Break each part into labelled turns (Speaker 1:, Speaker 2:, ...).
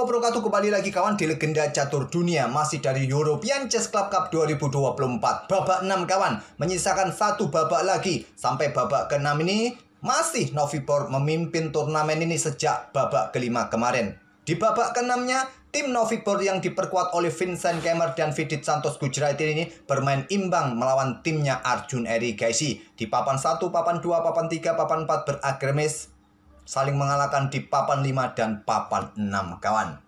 Speaker 1: Assalamualaikum wabarakatuh, kembali lagi kawan di Legenda Catur Dunia. Masih dari European Chess Club Cup 2024 babak 6 kawan. Menyisakan satu babak lagi. Sampai babak ke-6 ini masih Novipor memimpin turnamen ini sejak babak kelima kemarin. Di babak ke-6-nya tim Novipor yang diperkuat oleh Vincent Keymer dan Vidit Santos Gujrati ini bermain imbang melawan timnya Arjun Erigaisi. Di papan 1, papan 2, papan 3, papan 4 beragremis, saling mengalahkan di papan 5 dan papan 6 kawan.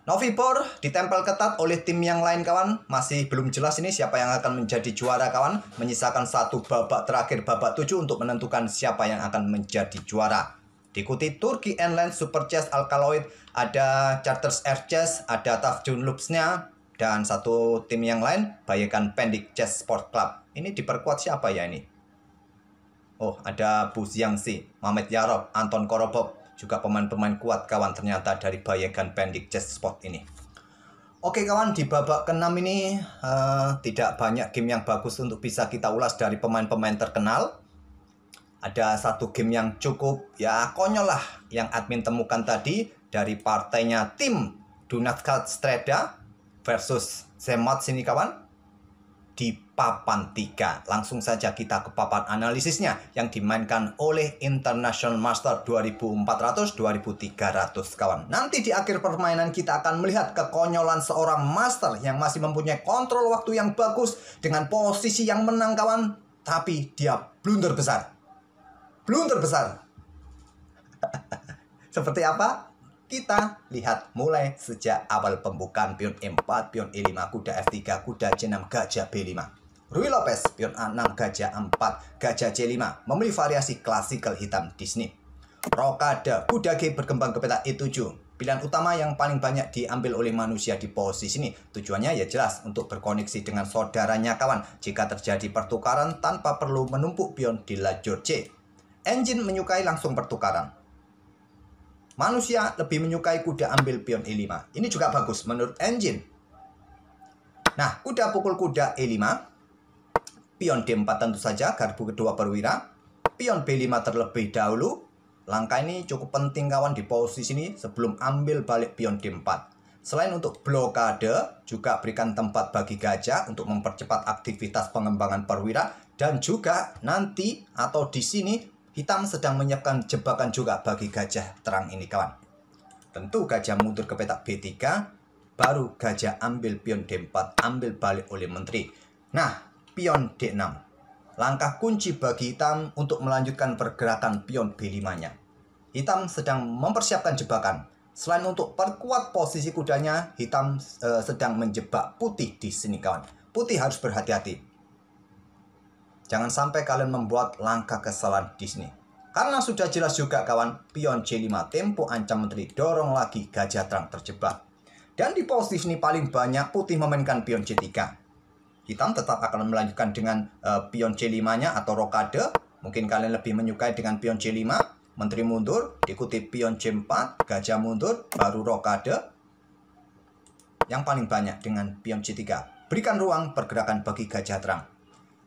Speaker 1: Novipor ditempel ketat oleh tim yang lain kawan. Masih belum jelas ini siapa yang akan menjadi juara kawan. Menyisakan satu babak terakhir, babak 7 untuk menentukan siapa yang akan menjadi juara. Diikuti Turki Airlines Super Chess Alkaloid, ada Charters Air Chess, ada Tafjun Lupsnya, dan satu tim yang lain Bayegan Pendik Chess Sport Club. Ini diperkuat siapa ya ini? Oh, ada Bu Xiangxi, Mamet Yarob, Anton Korobov, juga pemain-pemain kuat kawan ternyata dari Bayegan Pendik Chess Sport ini. Oke kawan, di babak ke-6 ini tidak banyak game yang bagus untuk bisa kita ulas dari pemain-pemain terkenal. Ada satu game yang cukup ya konyol lah yang admin temukan tadi dari partainya tim Dunatkat Streda versus Zemat sini kawan. Di papan 3. Langsung saja kita ke papan analisisnya yang dimainkan oleh International Master 2400-2300 kawan. Nanti di akhir permainan kita akan melihat kekonyolan seorang master yang masih mempunyai kontrol waktu yang bagus dengan posisi yang menang kawan. Tapi dia blunder besar. Blunder besar. Seperti apa? Kita lihat mulai sejak awal pembukaan. Pion E4, pion E5, kuda F3, kuda C6, gajah B5. Ruy Lopez, pion A6, gajah A4, gajah C5. Memilih variasi klasikal hitam Disney. Rokade, kuda G berkembang ke peta E7. Pilihan utama yang paling banyak diambil oleh manusia di posisi ini. Tujuannya ya jelas untuk berkoneksi dengan saudaranya kawan. Jika terjadi pertukaran tanpa perlu menumpuk pion di lajur C. Engine menyukai langsung pertukaran. Manusia lebih menyukai kuda ambil pion E5. Ini juga bagus menurut engine. Nah, kuda pukul kuda E5. Pion D4 tentu saja, garbu kedua perwira. Pion B5 terlebih dahulu. Langkah ini cukup penting kawan di posisi ini sebelum ambil balik pion D4. Selain untuk blokade, juga berikan tempat bagi gajah untuk mempercepat aktivitas pengembangan perwira. Dan juga nanti atau di sini hitam sedang menyiapkan jebakan juga bagi gajah terang ini kawan. Tentu gajah mundur ke petak B3, baru gajah ambil pion D4, ambil balik oleh menteri. Nah, pion D6. Langkah kunci bagi hitam untuk melanjutkan pergerakan pion B5-nya. Hitam sedang mempersiapkan jebakan. Selain untuk perkuat posisi kudanya, hitam sedang menjebak putih di sini kawan. Putih harus berhati-hati. Jangan sampai kalian membuat langkah kesalahan di sini. Karena sudah jelas juga kawan, pion C5 tempo ancam menteri, dorong lagi gajah terang terjebak. Dan di posisi ini paling banyak putih memainkan pion C3. Hitam tetap akan melanjutkan dengan pion C5-nya atau rokade. Mungkin kalian lebih menyukai dengan pion C5, menteri mundur, diikuti pion C4, gajah mundur, baru rokade. Yang paling banyak dengan pion C3. Berikan ruang pergerakan bagi gajah terang.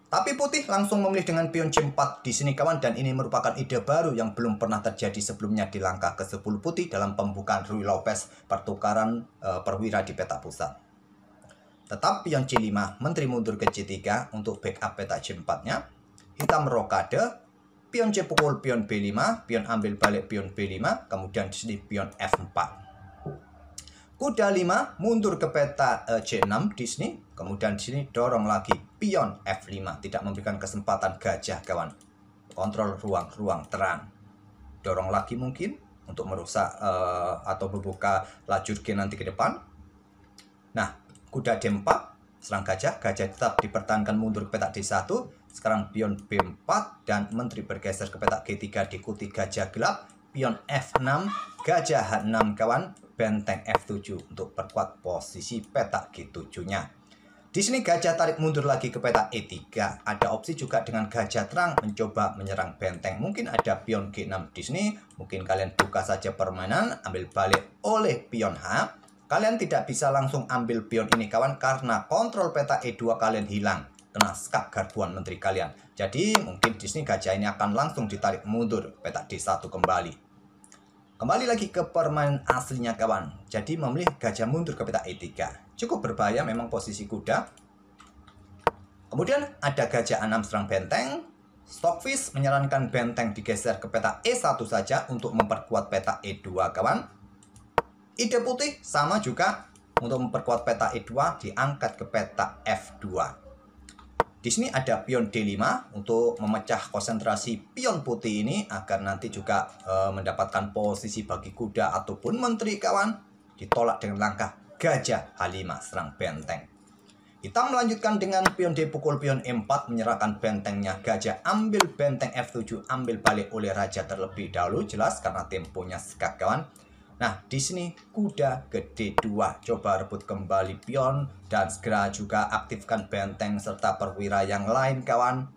Speaker 1: Tapi putih langsung memilih dengan pion C4 di sini kawan, dan ini merupakan ide baru yang belum pernah terjadi sebelumnya di langkah ke-10 putih dalam pembukaan Ruy Lopez pertukaran perwira di peta pusat. Tetap pion C5, menteri mundur ke C3 untuk backup peta C4-nya. Hitam rokade, pion C pukul pion B5, pion ambil balik pion B5, kemudian di sini pion F4. Kuda 5 mundur ke peta C6 di sini, kemudian di sini dorong lagi pion F5, tidak memberikan kesempatan gajah kawan. Kontrol ruang terang. Dorong lagi mungkin untuk merusak atau membuka lajur G nanti ke depan. Nah, kuda D4 serang gajah, gajah tetap dipertahankan mundur ke peta D1. Sekarang pion B4 dan menteri bergeser ke peta G3 diikuti gajah gelap, pion F6, gajah H6 kawan. Benteng F7 untuk perkuat posisi peta G7-nya. Di sini gajah tarik mundur lagi ke peta E3. Ada opsi juga dengan gajah terang mencoba menyerang benteng. Mungkin ada pion G6 di sini. Mungkin kalian buka saja permainan, ambil balik oleh pion H. Kalian tidak bisa langsung ambil pion ini kawan karena kontrol peta E2 kalian hilang. Kena skak garbuan menteri kalian. Jadi mungkin di sini gajah ini akan langsung ditarik mundur peta D1 kembali. Kembali lagi ke permainan aslinya kawan. Jadi memilih gajah mundur ke peta E3. Cukup berbahaya memang posisi kuda. Kemudian ada gajah A6 serang benteng. Stockfish menyarankan benteng digeser ke peta E1 saja untuk memperkuat peta E2 kawan. Ide putih sama juga, untuk memperkuat peta E2 diangkat ke peta F2. Di sini ada pion D5 untuk memecah konsentrasi pion putih ini agar nanti juga mendapatkan posisi bagi kuda ataupun menteri kawan. Ditolak dengan langkah gajah H5 serang benteng. Hitam melanjutkan dengan pion D pukul pion E4 menyerahkan bentengnya. Gajah ambil benteng F7, ambil balik oleh raja terlebih dahulu, jelas karena temponya skak kawan. Nah, di sini kuda ke D2, coba rebut kembali pion dan segera juga aktifkan benteng serta perwira yang lain kawan.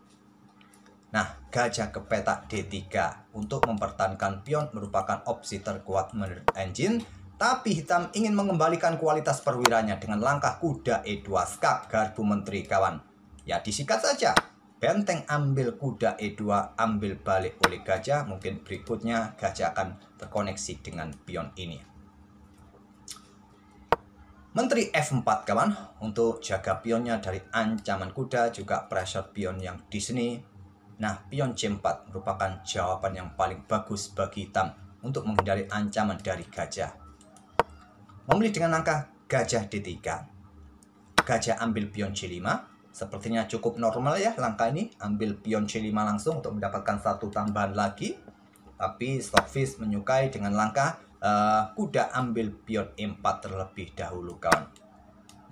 Speaker 1: Nah, gajah ke peta D3 untuk mempertahankan pion merupakan opsi terkuat menurut engine. Tapi hitam ingin mengembalikan kualitas perwiranya dengan langkah kuda E2 skak garbu menteri kawan. Ya disikat saja. Benteng ambil kuda E2 ambil balik oleh gajah. Mungkin berikutnya gajah akan terkoneksi dengan pion ini. Menteri F4 kawan. Untuk jaga pionnya dari ancaman kuda, juga pressure pion yang di sini. Nah, pion C4 merupakan jawaban yang paling bagus bagi hitam untuk menghindari ancaman dari gajah. Memilih dengan langkah gajah D3. Gajah ambil pion C5. Sepertinya cukup normal ya langkah ini. Ambil pion C5 langsung untuk mendapatkan satu tambahan lagi. Tapi Stockfish menyukai dengan langkah kuda ambil pion E4 terlebih dahulu kawan.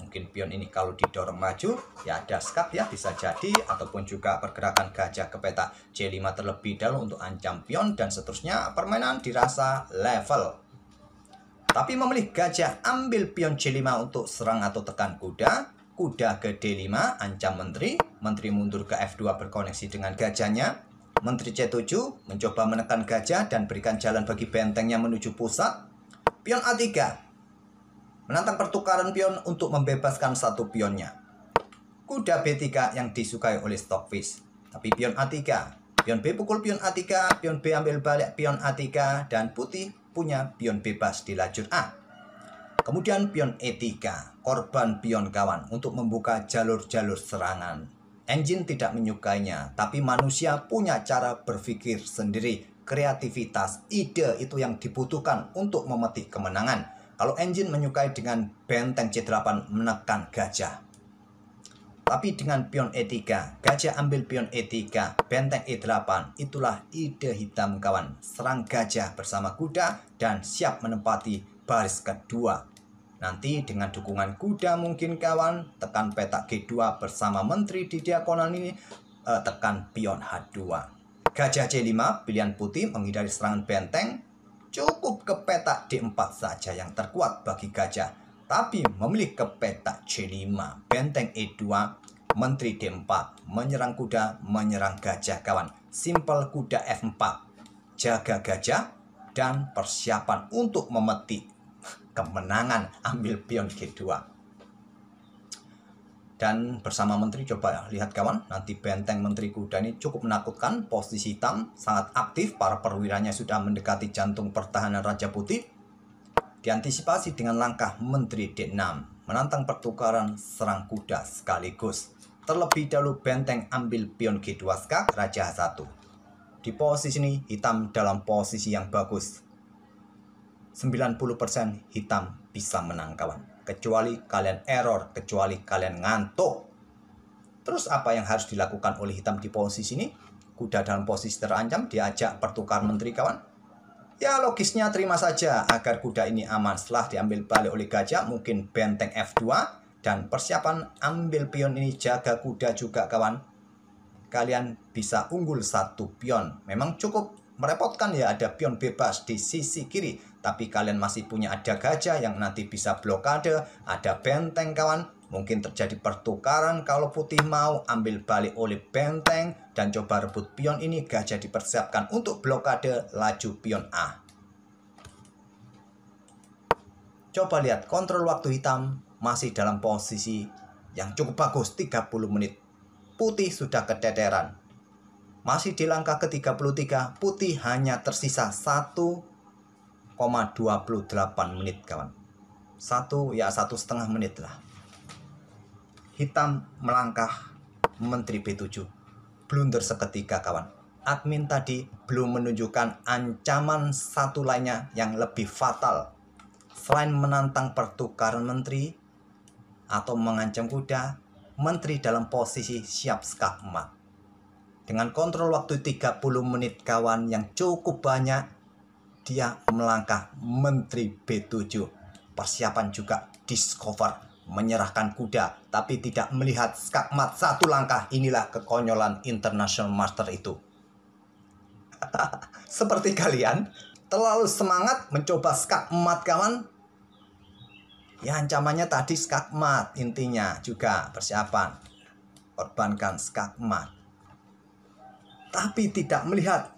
Speaker 1: Mungkin pion ini kalau didorong maju ya ada skak ya, bisa jadi. Ataupun juga pergerakan gajah ke peta C5 terlebih dahulu untuk ancam pion. Dan seterusnya permainan dirasa level. Tapi memilih gajah ambil pion C5 untuk serang atau tekan kuda. Kuda ke D5 ancam menteri. Menteri mundur ke F2 berkoneksi dengan gajahnya. Menteri C7 mencoba menekan gajah dan berikan jalan bagi bentengnya menuju pusat. Pion A3 menantang pertukaran pion untuk membebaskan satu pionnya. Kuda B3 yang disukai oleh Stockfish. Tapi pion A3. Pion B pukul pion A3. Pion B ambil balik pion A3. Dan putih punya pion bebas di lajur A. Kemudian pion E3, korban pion kawan untuk membuka jalur-jalur serangan. Engine tidak menyukainya, tapi manusia punya cara berpikir sendiri. Kreativitas, ide itu yang dibutuhkan untuk memetik kemenangan. Kalau engine menyukai dengan benteng C8 menekan gajah. Tapi dengan pion E3, gajah ambil pion E3, benteng E8, itulah ide hitam kawan. Serang gajah bersama kuda dan siap menempati baris kedua. Nanti dengan dukungan kuda mungkin kawan, tekan peta G2 bersama menteri di diagonal ini, tekan pion H2. Gajah C5, pilihan putih menghindari serangan benteng, cukup ke peta D4 saja yang terkuat bagi gajah. Tapi memilih ke peta C5, benteng E2, menteri D4, menyerang kuda, menyerang gajah kawan. Simpel kuda F4, jaga gajah, dan persiapan untuk memetik kemenangan, ambil pion G2. Dan bersama menteri coba lihat kawan, nanti benteng menteri kuda ini cukup menakutkan. Posisi hitam sangat aktif, para perwiranya sudah mendekati jantung pertahanan Raja Putih. Diantisipasi dengan langkah menteri D6, menantang pertukaran serang kuda sekaligus. Terlebih dahulu benteng ambil pion G2 skak, Raja H1. Di posisi ini hitam dalam posisi yang bagus. 90% hitam bisa menang kawan. Kecuali kalian error, kecuali kalian ngantuk. Terus apa yang harus dilakukan oleh hitam di posisi ini? Kuda dalam posisi terancam, diajak pertukar menteri kawan. Ya logisnya terima saja agar kuda ini aman. Setelah diambil balik oleh gajah, mungkin benteng F2 dan persiapan ambil pion ini, jaga kuda juga kawan. Kalian bisa unggul satu pion. Memang cukup merepotkan ya, ada pion bebas di sisi kiri. Tapi kalian masih punya ada gajah yang nanti bisa blokade, ada benteng kawan. Mungkin terjadi pertukaran kalau putih mau ambil balik oleh benteng dan coba rebut pion ini. Gajah dipersiapkan untuk blokade laju pion A. Coba lihat kontrol waktu hitam masih dalam posisi yang cukup bagus, 30 menit. Putih sudah keteteran. Masih di langkah ke-33, putih hanya tersisa 1 menit kawan. 1,5 menit lah. Hitam melangkah Menteri B7. Blunder seketika kawan. Admin tadi belum menunjukkan ancaman satu lainnya yang lebih fatal. Selain menantang pertukaran menteri atau mengancam kuda, menteri dalam posisi siap skakmat. Dengan kontrol waktu 30 menit kawan yang cukup banyak, dia melangkah Menteri B7. Persiapan juga discover, menyerahkan kuda, tapi tidak melihat skakmat satu langkah. Inilah kekonyolan International Master itu. Seperti kalian, terlalu semangat mencoba skakmat kawan. Ya ancamannya tadi skakmat, intinya juga persiapan. Korbankan skakmat. Tapi tidak melihat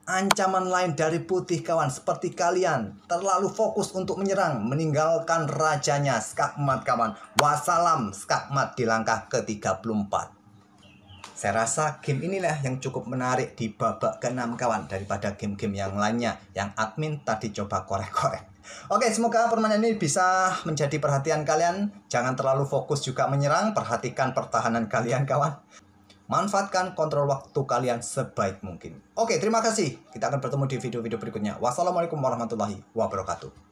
Speaker 1: ancaman lain dari putih kawan. Seperti kalian, terlalu fokus untuk menyerang, meninggalkan rajanya skakmat kawan. Wassalam skakmat di langkah ke-34. Saya rasa game inilah yang cukup menarik di babak ke-6 kawan, daripada game-game yang lainnya yang admin tadi coba korek-korek. Oke, semoga permainan ini bisa menjadi perhatian kalian. Jangan terlalu fokus juga menyerang, perhatikan pertahanan kalian kawan. Manfaatkan kontrol waktu kalian sebaik mungkin. Oke, terima kasih. Kita akan bertemu di video-video berikutnya. Wassalamualaikum warahmatullahi wabarakatuh.